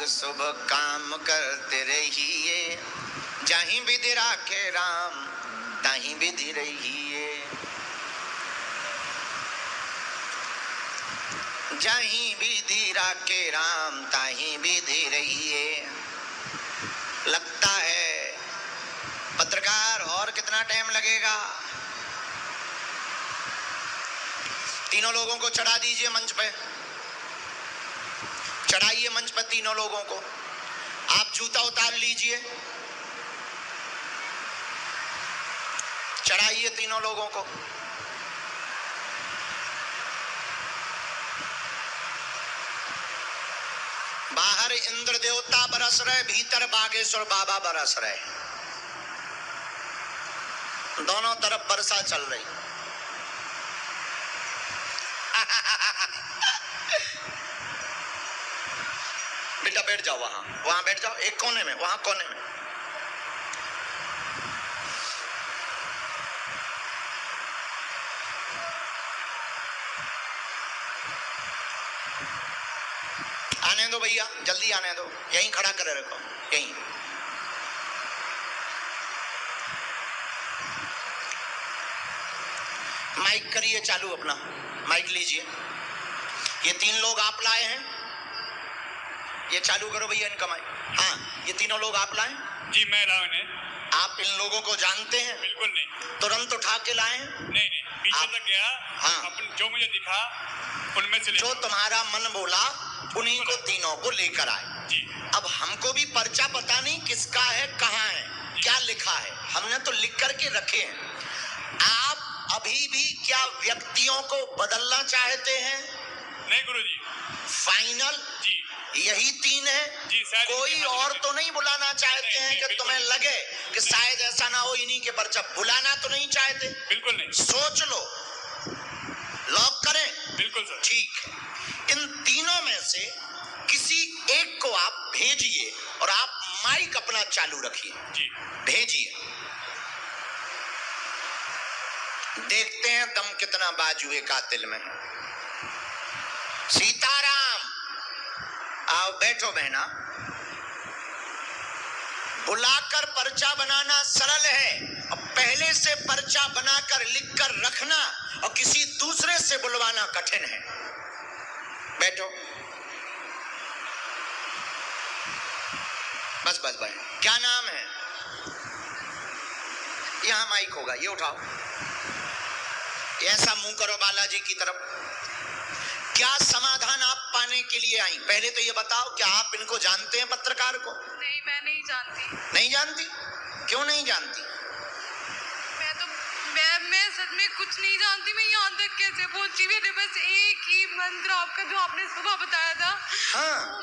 शुभ काम करते रहिए, जहीं विधि राखे राम तहीं विधि रहिए। जहीं विधि राखे राम तहीं विधि रहिए। लगता है पत्रकार और कितना टाइम लगेगा? तीनों लोगों को चढ़ा दीजिए मंच पे, चढ़ाइए मंच पर तीनों लोगों को। आप जूता उतार लीजिए, चढ़ाइए तीनों लोगों को। बाहर इंद्र देवता बरस रहे, भीतर बागेश्वर बाबा बरस रहे, दोनों तरफ वर्षा चल रही। बेटा बैठ जाओ, वहां बैठ जाओ, एक कोने में, वहां कोने में। आने दो भैया, जल्दी आने दो, यहीं खड़ा करे रखो, यहीं। माइक करिए चालू, अपना माइक लीजिए। ये तीन लोग आप लाए हैं, ये चालू करो भैया इनका माइक। हाँ, ये तीनों लोग आप लाए? जी मैं लाया इन्हें। आप इन लोगों को जानते हैं? बिल्कुल नहीं। तुरंत उठा के लाए हैं? नहीं, पीछे तक गया। हाँ, अपन जो मुझे दिखा उनमें से जो तुम्हारा मन बोला उन्हीं को तीनों को लेकर आए जी। अब हमको भी पर्चा पता नहीं किसका है, कहाँ है, क्या लिखा है, हमने तो लिख करके रखे हैं। आप अभी भी क्या व्यक्तियों को बदलना चाहते हैं? नहीं गुरुजी। फाइनल जी यही तीन है जी। कोई और तो नहीं बुलाना चाहते हैं कि तुम्हें लगे कि शायद ऐसा ना हो इन्हीं के पर्चा? बुलाना तो नहीं चाहते? बिल्कुल नहीं। सोच लो, लॉक करें? बिल्कुल सर। ठीक, इन तीनों में से किसी एक को आप भेजिए और आप माइक अपना चालू रखिए जी। भेजिए, देखते हैं दम कितना बाजुए कातिल में है। सीताराम, आओ बैठो बहना। बुलाकर पर्चा बनाना सरल है, अब पहले से पर्चा बनाकर लिखकर रखना और किसी दूसरे से बुलवाना कठिन है। बैठो, बस बस भाई। क्या नाम है? यहां माइक होगा, ये उठाओ, ऐसा मुंह करो बालाजी की तरफ। क्या समाधान आप पाने के लिए आई? पहले तो ये बताओ, क्या आप इनको जानते हैं, पत्रकार को? नहीं, मैं नहीं जानती। नहीं जानती? क्यों नहीं जानती? मैं सच में कुछ नहीं जानती। मैं यहाँ तक कैसे पहुंची? मैंने बस एक ही मंत्र आपका जो आपने सुबह बताया था, हाँ,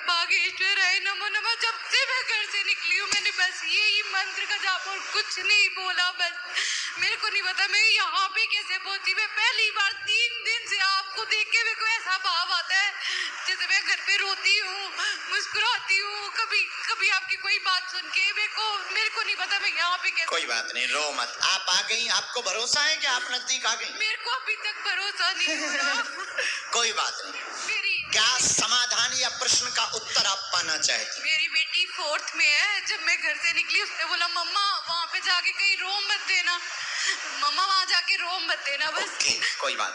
बागेश्वर है नमो नमः, जब से मैं घर से निकली हूँ मैंने बस यही मंत्र का जाप और कुछ नहीं बोला। बस मेरे को नहीं पता मैं यहाँ पे कैसे पहुंची। मैं पहली बार 3 दिन से आपको देख के मेरे को ऐसा भाव आता है जैसे मैं घर पे रोती हूँ, मुस्कुराती हूँ, कभी आपकी कोई बात सुन के मेरे को नहीं पता मैं यहाँ पे कैसे। कोई बात नहीं, रो मत। आप आ गई, आपको भरोसा है कि आप नजदीक आ गई? मेरे को अभी तक भरोसा नहीं हो रहा। कोई बात नहीं। क्या समाधान या प्रश्न का उत्तर आप पाना चाहती? मेरी बेटी 4th में है। जब मैं घर से निकली उसने बोला मम्मा वहाँ पे जाके कहीं रो मत देना, मम्मा वहाँ जाके रो मत देना बस। ओके, कोई बात।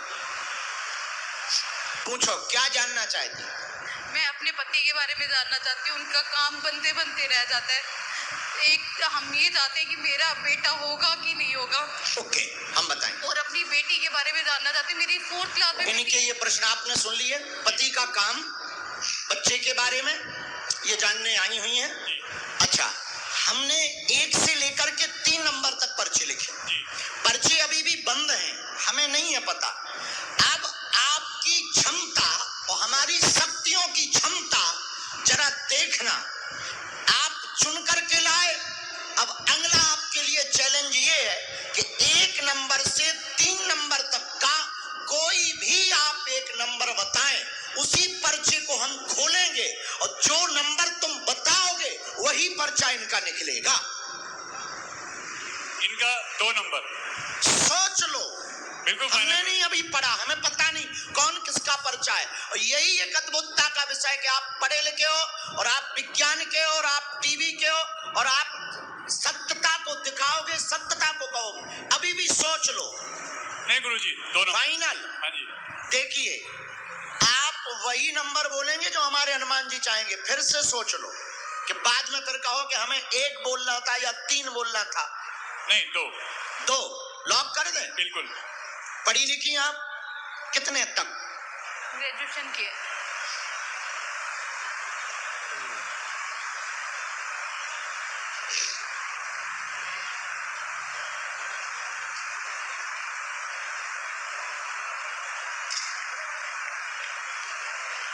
पूछो, क्या जानना चाहती? मैं अपने पति के बारे में जानना चाहती हूँ। उनका काम बनते बनते रह जाता है। एक हम ये चाहते हैं कि मेरा बेटा होगा कि नहीं होगा। ओके, हम बताएं। और अपनी बेटी के बारे में जानना चाहती हूँ। मेरी 4th क्लास में इनके ये प्रश्न आपने सुन लिए। पति का काम, बच्चे के बारे में ये जानने आई हुई हैं। अच्छा, हमने 1 से लेकर के 3 नंबर तक पर्चे लिखे। पर्चे अभी भी बंद हैं, हमें नहीं है पता। अब आपकी क्षमता और हमारी शक्तियों की क्षमता जरा देखना। आप चुन करके लाए। अब अगला आपके लिए चैलेंज ये है कि 1 नंबर से 3 नंबर तक का कोई भी आप एक नंबर बताएं, उसी पर्चे को हम खोलेंगे और जो नंबर तुम बताओगे वही पर्चा इनका निकलेगा। इनका 2 नंबर। सोच लो, बिल्कुल हमने फाइनल। नहीं अभी पढ़ा, हमें पता नहीं कौन किसका पर्चा है। और यही एक अद्भुतता का विषय कि आप पढ़े लिखे हो और आप विज्ञान के हो और आप टीवी के हो और आप सत्यता को दिखाओगे, सत्यता को कहोगे। अभी भी सोच लो। नहीं गुरुजी, दोनों। फाइनल। हाँ जी। देखिए, आप वही नंबर बोलेंगे जो हमारे हनुमान जी चाहेंगे। फिर से सोच लो कि बाद में फिर कहो कि हमें 1 बोलना था या 3 बोलना था। नहीं, 2 लॉक कर दें। बिल्कुल। पढ़ी लिखी आप कितने तक? ग्रेजुएशन किए।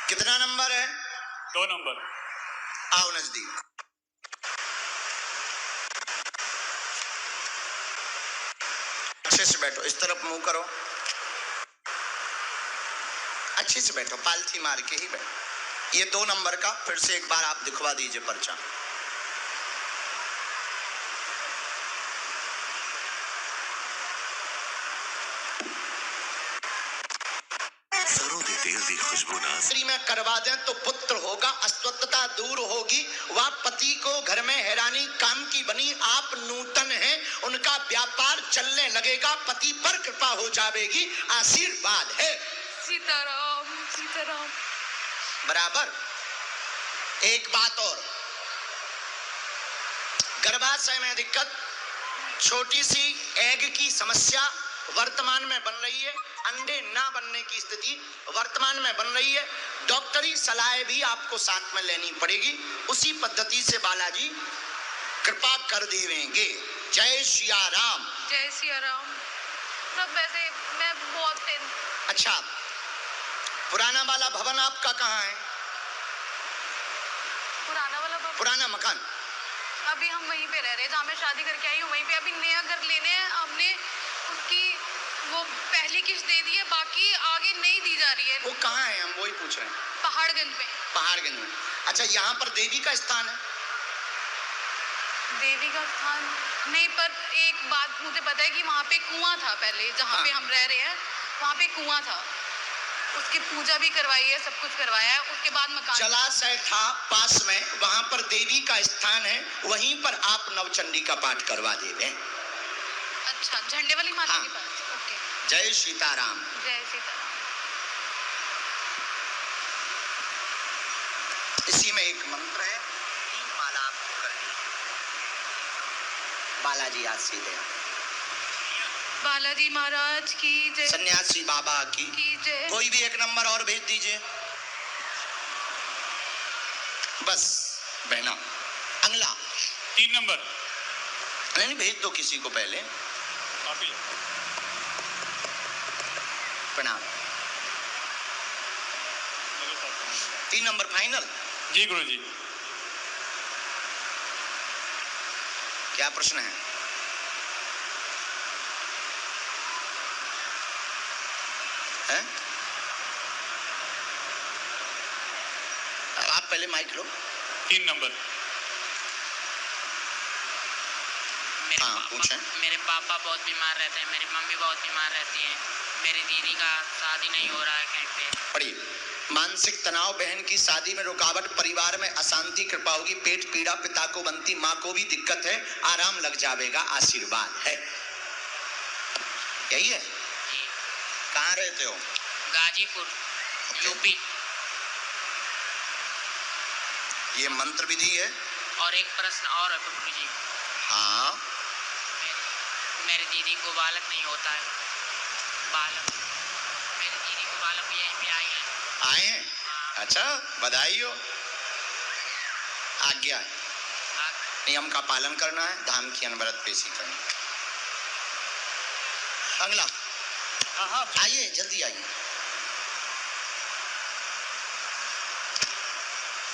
कितना नंबर है? 2 नंबर। आओ नजदीक। अच्छे से बैठो, इस तरफ मुंह करो, अच्छे से बैठो, पालथी मार के ही बैठो। ये 2 नंबर का फिर से एक बार आप दिखवा दीजिए पर्चा। स्त्री में करवा दें तो पुत्र होगा, अस्वस्थता दूर होगी, वह पति को घर में हैरानी काम की बनी। आप नूतन हैं, उनका व्यापार चलने लगेगा, पति पर कृपा हो जाएगी, आशीर्वाद है। सीताराम सीताराम। बराबर। एक बात और, गर्भाशय में दिक्कत, छोटी सी एग की समस्या वर्तमान में बन रही है, अंडे ना बनने की स्थिति वर्तमान में बन रही है। डॉक्टरी सलाह भी आपको साथ में लेनी पड़ेगी, उसी पद्धति से बालाजी कृपा कर देंगे। जय सिया राम। जय सिया राम। सब वैसे मैं बहुत अच्छा, पुराना वाला भवन आपका कहाँ है? पुराना वाला पुराना मकान? अभी हम वहीं पे रह रहे हैं जहाँ मैं शादी करके आई हूँ, वहीं पे। अभी नया घर लेने हैं, हमने उसकी वो पहली किस्त दे दी है, बाकी आगे नहीं दी जा रही है। वो कहाँ है? हम वही पूछ रहे हैं। पहाड़गंज में। पहाड़गंज में। अच्छा, यहाँ पर देवी का स्थान है? देवी का स्थान नहीं, पर एक बात मुझे पता है कि वहाँ पे कुआं था पहले, जहाँ पे हम रह रहे हैं वहाँ पे कुआं था, उसकी पूजा भी करवाई है, सब कुछ करवाया है। उसके बाद मकान जलाशय था पास में, वहां पर देवी का स्थान है, वहीं पर आप नवचंडी का पाठ करवा देंगे। अच्छा, झंडे वाली माता हाँ। के पास। ओके। जय सीताराम। जय सीताराम। इसी में एक मंत्र है, 3 माला आपको करनी है। बालाजी आज सीधे। बालाजी महाराज की जय। सन्यासी बाबा की जय। कोई भी एक नंबर और भेज दीजिए बस बहना। अगला 3 नंबर। नहीं, भेज दो किसी को पहले। आप ही। प्रणाम। 3 नंबर फाइनल? जी गुरुजी। क्या प्रश्न है? हैं? आप पहले माइक लो। 3 नंबर। पूछें। मेरे पापा बहुत बीमार रहते हैं, मेरी मम्मी बहुत बीमार रहती है, मेरी दीदी का शादी नहीं हो रहा है कहीं पे। पढ़िए। मानसिक तनाव, बहन की शादी में रुकावट, परिवार में अशांति, कृपा होगी, पेट पीड़ा, पिता को बनती, माँ को भी दिक्कत है, आराम लग जाएगा, आशीर्वाद है। यही है? जी। कहाँ रहते हो? गाजीपुर, यूपी। ये मंत्र विधि है। और एक प्रश्न और है प्रभु जी। हाँ। मेरी दीदी को बालक नहीं होता है। बालक, मेरी दीदी को बालक यहीं पे आए हैं। अच्छा, बधाई हो। आज्ञा है, नियम का पालन करना है, धाम की अनवरत पेशी करनी। अगला। हाँ आइए, जल्दी आइए।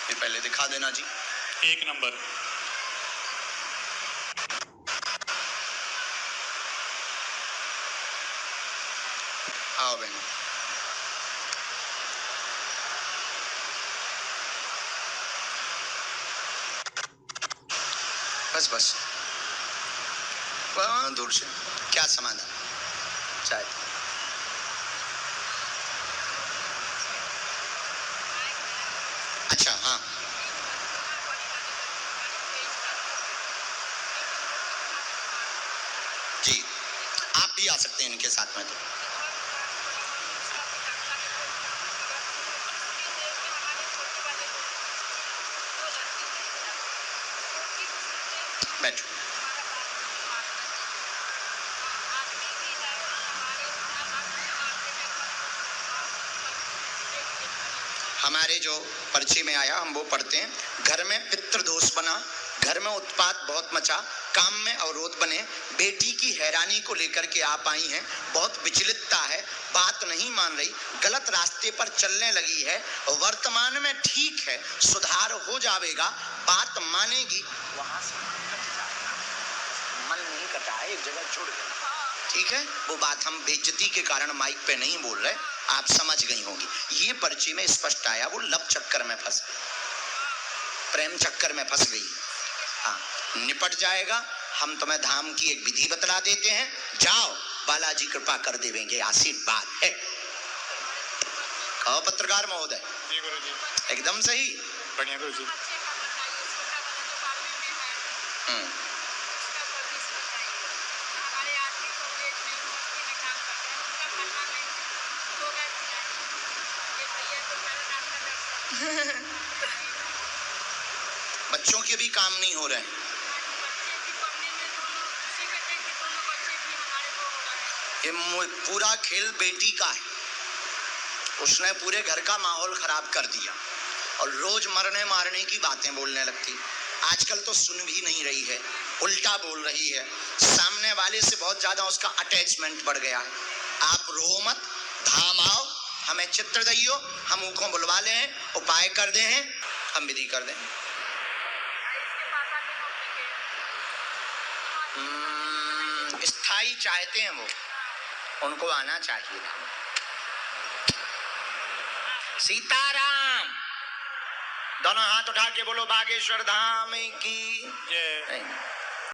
ये पहले दिखा देना जी। 1 नंबर। आओ बहन। बस दूर से क्या समाधान? चाय। भी आ सकते हैं इनके साथ में। तो बैठो। हमारे जो पर्ची में आया हम वो पढ़ते हैं। घर में पितृदोष बना, घर में उत्पात बहुत मचा, काम में अवरोध बने, बेटी की हैरानी को लेकर के आप आई हैं, बहुत विचलितता है, बात नहीं मान रही, गलत रास्ते पर चलने लगी है, वर्तमान में ठीक है, सुधार हो जाएगा, बात मानेगी, वहां से मन नहीं कटा है, एक जगह जुड़ गया। ठीक है, वो बात हम बेइज्जती के कारण माइक पे नहीं बोल रहे, आप समझ गई होंगी। ये पर्ची में स्पष्ट आया, वो लव चक्कर में फंस गई, प्रेम चक्कर में फंस गई। हाँ, निपट जाएगा। हम तुम्हें धाम की एक विधि बतला देते हैं, जाओ, बालाजी कृपा कर देंगे, आशीर्वाद है। कहो पत्रकार महोदय। जी गुरुजी। एकदम सही। बढ़िया गुरुजी। बच्चों के भी काम नहीं हो रहे हैं। ये पूरा खेल बेटी का है, उसने पूरे घर का माहौल खराब कर दिया और रोज मरने मारने की बातें बोलने लगती। आजकल तो सुन भी नहीं रही है, उल्टा बोल रही है, सामने वाले से बहुत ज्यादा उसका अटैचमेंट बढ़ गया है। आप रो मत, धाम आओ, हमें चित्र दइयो, हम उनको बुलवा ले हैं, उपाय कर दे हैं, हम विधि कर दें। स्थाई चाहते हैं वो, उनको आना चाहिए। सीताराम, दोनों हाथ उठा के बोलो बागेश्वर धाम की जय।